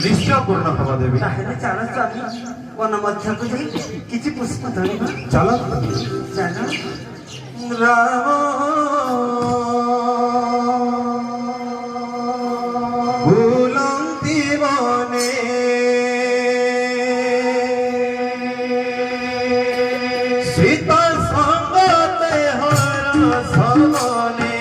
निश्चय पूर्ण हवा देवी चल स्वामी वन मध्य को किसी पुष्प धरी चल चल भूलंती बने सीता संगते हर सबने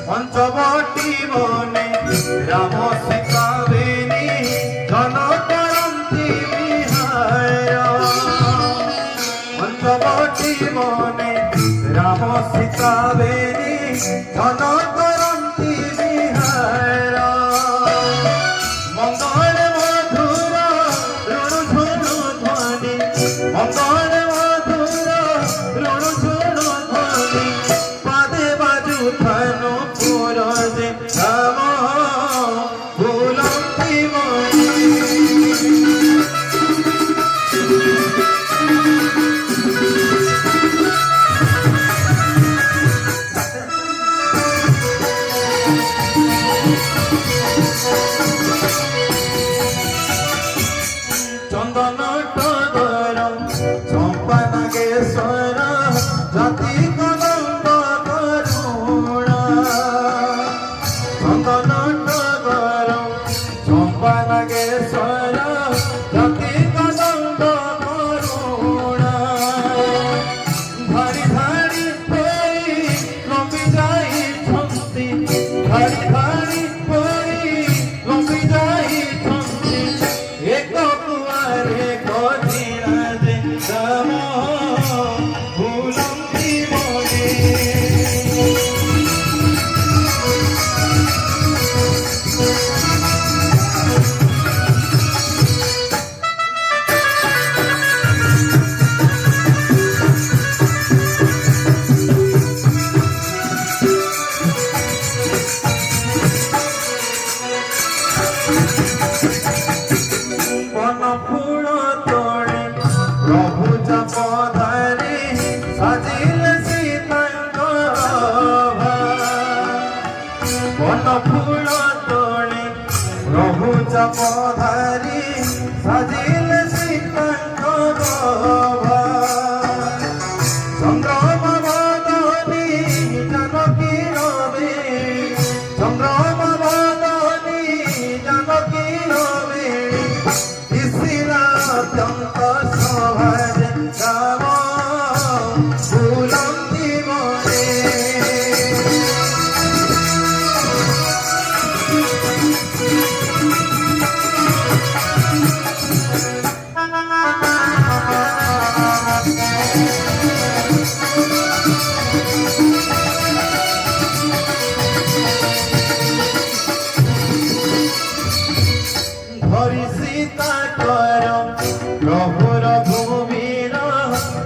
पंचवटी बने राम सीता बेनी जन करती विहार पंचवटी बने राम सीता बेनी जन करती विहार मंगल मधुर ऋणु ध्वनि मंगल मधुर ऋणु ध्वनि पादे बाजू धनु चंदन टगर चंपा नागेश्वर जाति कदम्ब करुण चंदन टगर चंपा नागेश्वर जाति कदम्ब करुण धारी धारी होई लंबी जाई छंती धारी धारी होई लंबी जाई छंती एक রাম বুলন্তি বনে হরি সীতা কর প্রভুর ভূমির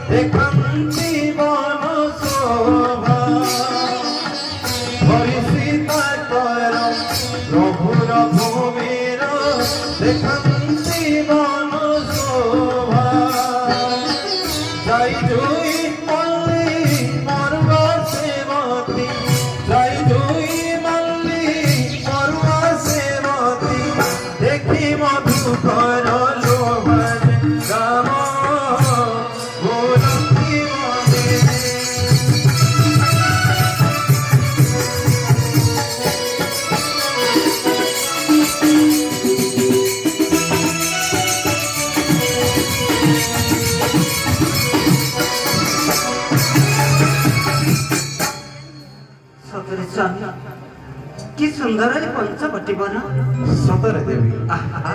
দেখান্তি বন শোভা হরি সীতা কর প্রভুর ভূমির দেখান্তি বন শোভা যাই জুই মল্লি মরুয়া সেবতী যাই জুই মল্লি মরুয়া সেবতী দেখি মধুকর লোভন রাম বুলন্তি বনে সতরে স্বামী কি সুন্দর পঞ্চবটি বন সতরে দেবী আহা